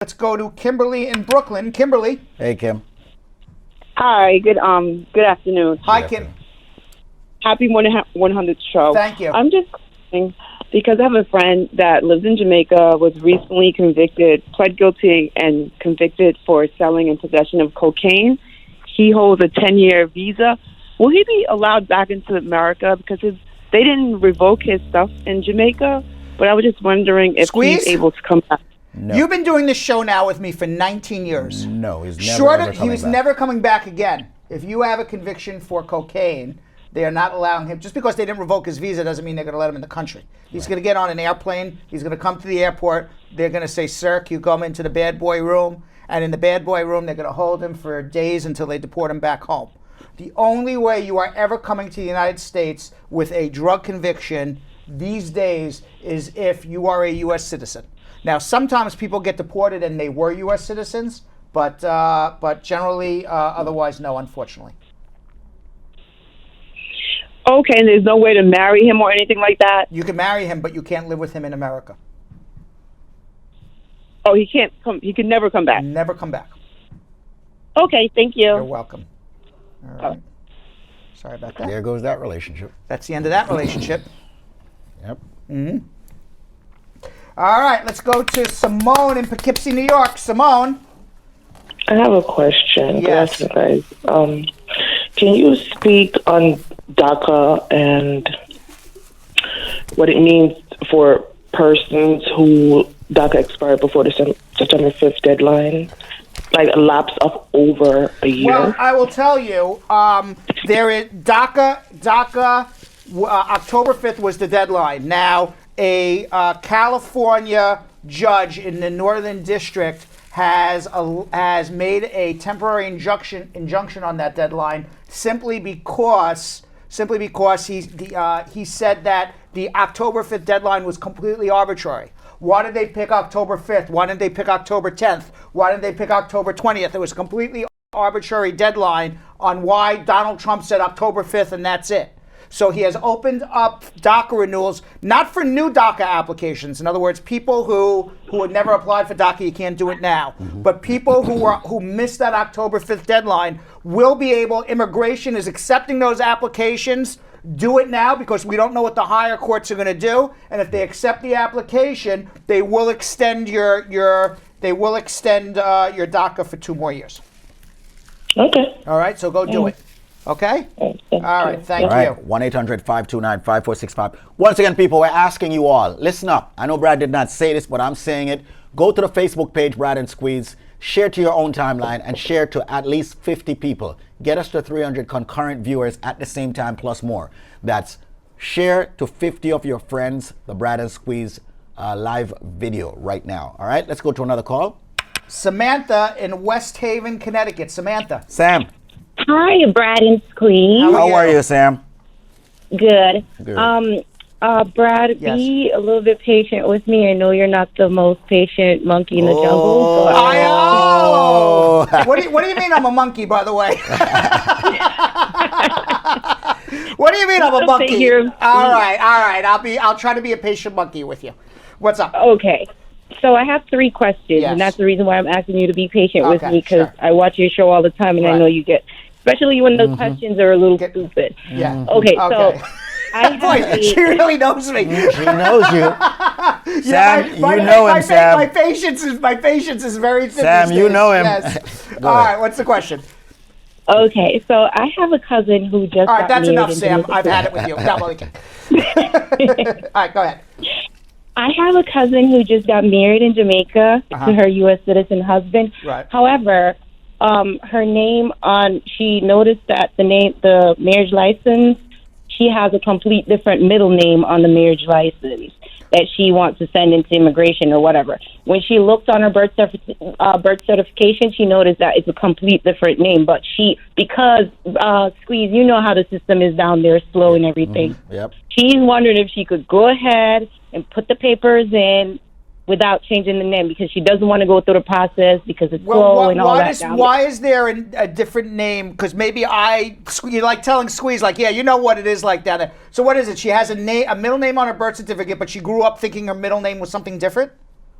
Let's go to Kimberly in Brooklyn. Kimberly. Hey, Kim. Hi, good afternoon. Hi, Kim. Happy 100th show. Thank you. I'm just calling because I have a friend that lives in Jamaica, was recently pled guilty and convicted for selling and possession of cocaine. He holds a 10-year visa. Will he be allowed back into America? Because they didn't revoke his stuff in Jamaica, but I was just wondering if he's able to come back. No. You've been doing this show now with me for 19 years. No, he's never he was never coming back again. If you have a conviction for cocaine, they are not allowing him. Just because they didn't revoke his visa doesn't mean they're going to let him in the country. He's going to get on an airplane. He's going to come to the airport. They're going to say, "Sir, you come into the bad boy room." And in the bad boy room, they're going to hold him for days until they deport him back home. The only way you are ever coming to the United States with a drug conviction these days is if you are a U.S. citizen. Now, sometimes people get deported and they were U.S. citizens, but generally, otherwise, no, unfortunately. Okay, and there's no way to marry him or anything like that? You can marry him, but you can't live with him in America. Oh, he can't come. He can never come back. Never come back. Okay, thank you. You're welcome. All right. Sorry about that. There goes that relationship. That's the end of that relationship. Yep. Mm-hmm. All right, let's go to Simone in Poughkeepsie, New York. Simone. I have a question. Yes. Good afternoon, guys. Can you speak on DACA and what it means for persons who DACA expired before the September 5th deadline? Like a lapse of over a year? Well, I will tell you, there is DACA, October 5th was the deadline. Now, a California judge in the Northern District has made a temporary injunction on that deadline simply because he said that the October 5th deadline was completely arbitrary. Why did they pick October 5th? Why didn't they pick October 10th? Why didn't they pick October 20th? It was a completely arbitrary deadline on why Donald Trump said October 5th and that's it. So he has opened up DACA renewals, not for new DACA applications. In other words, people who had never applied for DACA, you can't do it now. Mm-hmm. But people who missed that October 5th deadline will be able, immigration is accepting those applications. Do it now because we don't know what the higher courts are going to do. And if they accept the application, they will extend your DACA for 2 more years. Okay. All right, so go do it. Okay? All right, thank you. 1-800-529-5465. Once again, people, we're asking you all, listen up. I know Brad did not say this, but I'm saying it. Go to the Facebook page, Brad and Squeeze. Share to your own timeline and share to at least 50 people. Get us to 300 concurrent viewers at the same time plus more. That's share to 50 of your friends the Brad and Squeeze live video right now. All right, let's go to another call. Samantha in West Haven, Connecticut. Samantha. Sam. Hi, Brad and Squeeze. How are you, Sam? Good. Good. Brad, Yes. Be a little bit patient with me. I know you're not the most patient monkey in the jungle. So What do you mean I'm a monkey, by the way? What do you mean I'm a monkey? All right. I'll try to be a patient monkey with you. What's up? Okay. So I have 3 questions, Yes. and that's the reason why I'm asking you to be patient with me, because sure. I watch your show all the time, and I know you get, especially when those questions are a little stupid. Yeah. Okay, so I have she really knows me. She knows you. Sam, you know him, Sam. My patience is very thin. Sam, these you days. know him. Yes. Go All ahead. right, what's the question? Okay, so I have a cousin who just All right, got that's married enough, in Sam. Jamaica. I've had it with you. No, all right, go ahead. I have a cousin who just got married in Jamaica to her U.S. citizen husband. Right. However, her name she noticed that the marriage license, she has a complete different middle name on the marriage license that she wants to send into immigration or whatever. When she looked on her birth certification, she noticed that it's a complete different name. But because Squeeze, you know how the system is down there, slow and everything. Mm-hmm. Yep. She's wondering if she could go ahead and put the papers in without changing the name, because she doesn't want to go through the process because it's slow and all that. Why is there a different name? Because maybe you're like telling Squeeze, like, yeah, you know what it is like down there. So what is it? She has a middle name on her birth certificate, but she grew up thinking her middle name was something different?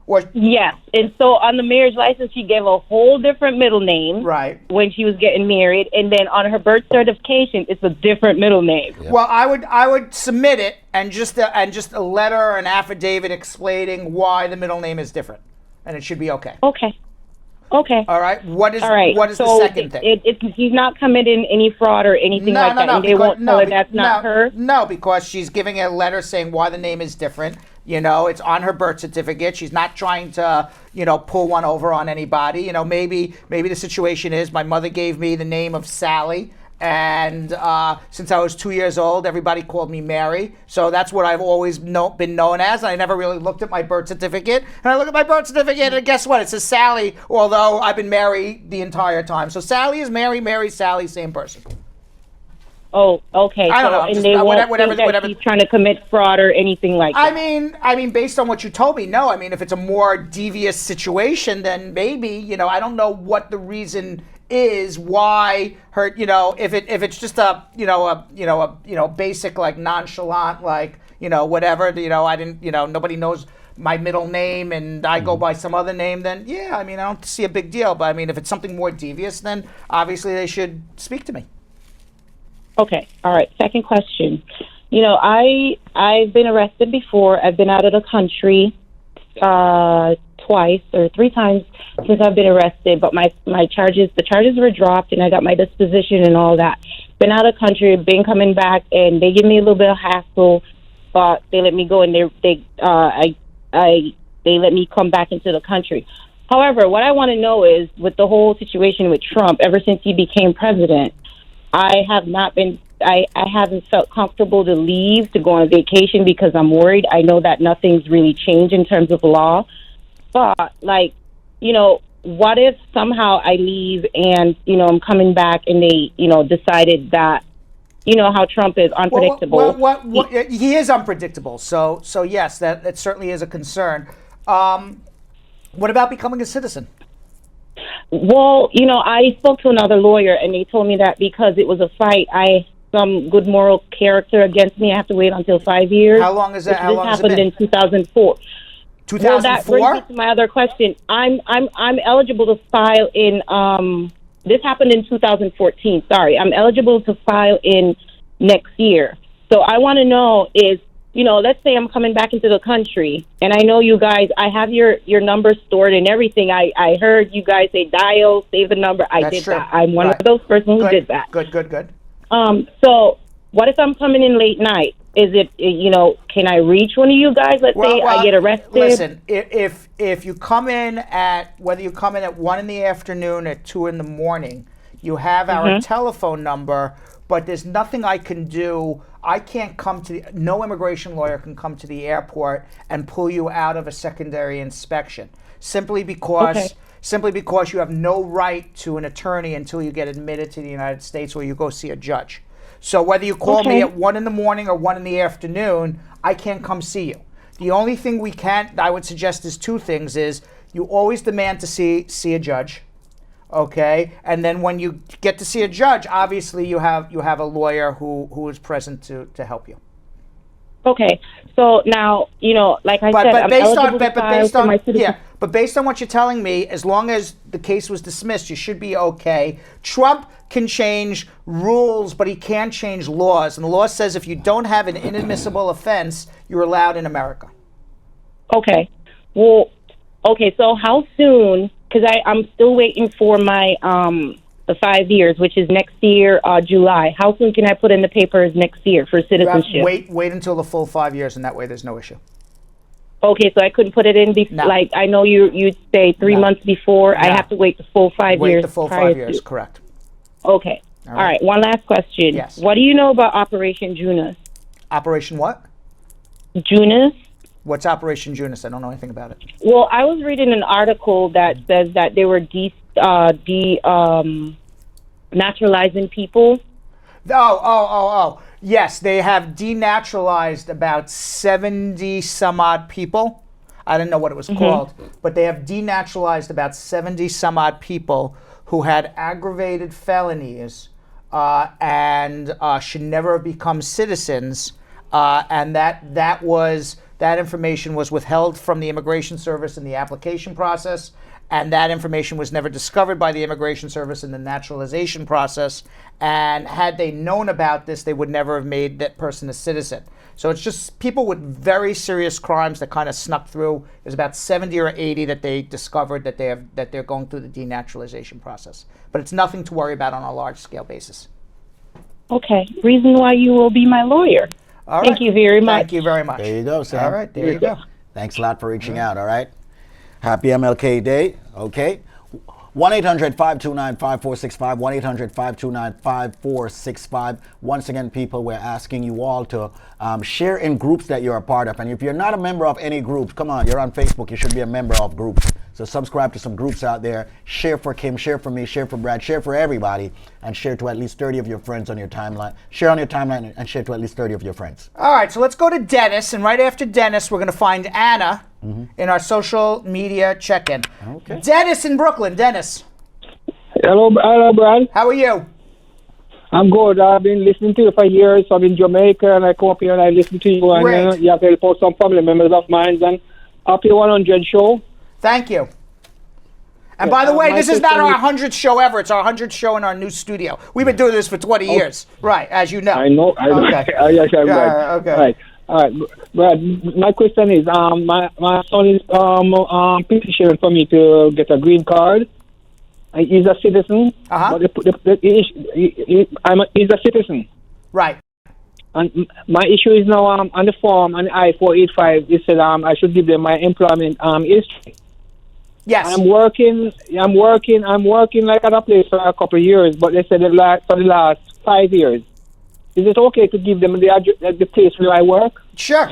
Or Yes, and so on the marriage license, she gave a whole different middle name right. when she was getting married, and then on her birth certification, it's a different middle name. Well, I would submit it and just a letter or an affidavit explaining why the middle name is different, and it should be okay. Okay. Okay. All right. What is All right. what is so the second thing? He's not committing any fraud or anything like that, and they won't tell her that's not her. No, because she's giving a letter saying why the name is different. You know, it's on her birth certificate. She's not trying to, pull one over on anybody. You know, maybe the situation is my mother gave me the name of Sally, and since I was 2 years old, everybody called me Mary. So that's what I've always been known as. And I never really looked at my birth certificate. And I look at my birth certificate, and guess what? It says Sally, although I've been Mary the entire time. So Sally is Mary, Mary, Sally, same person. Oh, okay. I don't know. And they won't think that she's trying to commit fraud or anything like that. I mean, based on what you told me, no. I mean, if it's a more devious situation, then maybe, I don't know what the reason is why her, if it's just a basic like nonchalant like whatever, I didn't, nobody knows my middle name and I go by some other name, then yeah, I mean, I don't see a big deal. But I mean, if it's something more devious, then obviously they should speak to me. Okay. All right. Second question. I've been arrested before. I've been out of the country twice or three times since I've been arrested, but the charges were dropped and I got my disposition and all that. Been out of the country, been coming back, and they give me a little bit of hassle, but they let me go and they let me come back into the country. However, what I want to know is with the whole situation with Trump, ever since he became president, I haven't felt comfortable to leave to go on vacation because I'm worried. I know that nothing's really changed in terms of law. But, what if somehow I leave and, I'm coming back and they, decided that, how Trump is unpredictable. He is unpredictable. So yes, that certainly is a concern. What about becoming a citizen? Well, I spoke to another lawyer, and they told me that because it was a fight, some good moral character against me, I have to wait until 5 years. How long is that? How long has it happened been? in 2004. 2004? Well, that brings me to my other question. I'm eligible to file in. This happened in 2014. Sorry, I'm eligible to file in next year. So I want to know is, let's say I'm coming back into the country, and I know you guys, I have your number stored and everything. I heard you guys say dial, save the number. I did that. I'm one of those persons who did that. Good. So what if I'm coming in late night? Is it, can I reach one of you guys? Let's say I get arrested. Listen, if you come in whether you come in at 1 in the afternoon or 2 in the morning, you have our telephone number, but there's nothing I can do. I can't no immigration lawyer can come to the airport and pull you out of a secondary inspection simply because you have no right to an attorney until you get admitted to the United States or you go see a judge. So whether you call me at 1 in the morning or 1 in the afternoon, I can't come see you. The only thing I would suggest is two things: is you always demand to see a judge. Okay, and then when you get to see a judge, obviously you have a lawyer who is present to help you. Okay, so now like I said, I'm eligible to file for my citizenship. But based on what you're telling me, as long as the case was dismissed, you should be okay. Trump can change rules, but he can't change laws, and the law says if you don't have an inadmissible offense, you're allowed in America. Okay, well, so how soon? Because I'm still waiting for my the 5 years, which is next year, July. How soon can I put in the papers next year for citizenship? Wait until the full 5 years, and that way there's no issue. Okay, so I couldn't put it in No. like I know you say 3 months before. No. I have to wait the full 5 years. Wait the full 5 years, correct. Okay. All right. One last question. Yes. What do you know about Operation Junus? Operation what? Junus. What's Operation Junus? I don't know anything about it. Well, I was reading an article that says that they were naturalizing people. Oh. Yes, they have denaturalized about 70 some odd people. I didn't know what it was called, but they have denaturalized about 70 some odd people who had aggravated felonies and should never have become citizens. And that was that information was withheld from the Immigration Service in the application process, and that information was never discovered by the Immigration Service in the naturalization process. And had they known about this, they would never have made that person a citizen. So it's just people with very serious crimes that kind of snuck through. There's about 70 or 80 that they discovered that they're going through the denaturalization process. But it's nothing to worry about on a large scale basis. Okay. Reason why you will be my lawyer. All Thank right. you very much. Thank you very much. There you go, Sam. All right, there you go. Thanks a lot for reaching out, all right? Happy MLK Day, okay? 1-800-529-5465, 1-800-529-5465. Once again, people, we're asking you all to share in groups that you're a part of. And if you're not a member of any groups, come on, you're on Facebook, you should be a member of groups. So subscribe to some groups out there. Share for Kim, share for me, share for Brad, share for everybody, and share to at least 30 of your friends on your timeline. Share on your timeline and share to at least 30 of your friends. All right, so let's go to Dennis, and right after Dennis, we're going to find Anna in our social media check-in. Okay. Dennis in Brooklyn. Dennis, Hello, Brad. how are you? I'm good. I've been listening to you for years. I'm in Jamaica, and I come up here and I listen to you, and Great. you have to help out some family members of mine. And Happy 100 show. Thank you. And Yeah, by the way, my this is not question our 100th show ever. It's our 100th show in our new studio. We've been doing this for 20 years. Right, as you know. I know. Okay. Yes, I'm right. Okay. All right, Brad. My question is, my son is petitioning for me to get a green card. He's a citizen. Uh-huh. But he's a citizen. Right. And my issue is now on the form on I-485. It said I should give them my employment history. Yes. I'm working like at a place for a couple of years, but they said for the last 5 years. Is it okay to give them the place where I work? Sure.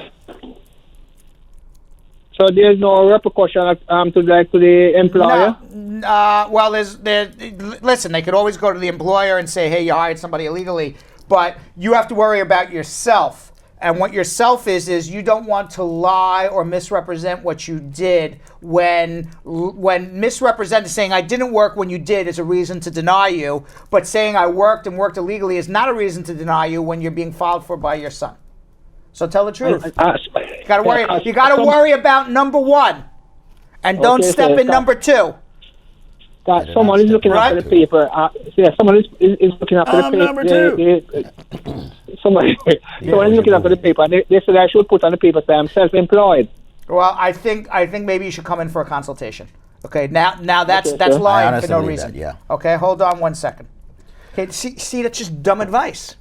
So there's no repercussion to the employer? No. Well, listen, they could always go to the employer and say, hey, you hired somebody illegally, but you have to worry about yourself. And what yourself is you don't want to lie or misrepresent what you did when misrepresenting, saying I didn't work when you did is a reason to deny you, but saying I worked and worked illegally is not a reason to deny you when you're being filed for by your son. So tell the truth. You gotta worry about number one, and don't step in number two. Someone is looking after the paper. Someone is looking after the paper. Number two. Someone is looking after the paper. They said I should put on the paper that I'm self-employed. Well, I think maybe you should come in for a consultation. Okay, now that's lying for no reason. That, yeah. Okay, hold on 1 second. Okay, see, that's just dumb advice.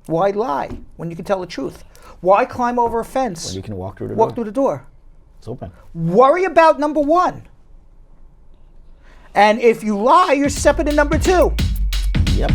Why lie when you can tell the truth? Why climb over a fence? When you can walk through the Walk door. through the door. It's open. Worry about number one. And if you lie, you're stepping in number two. Yep.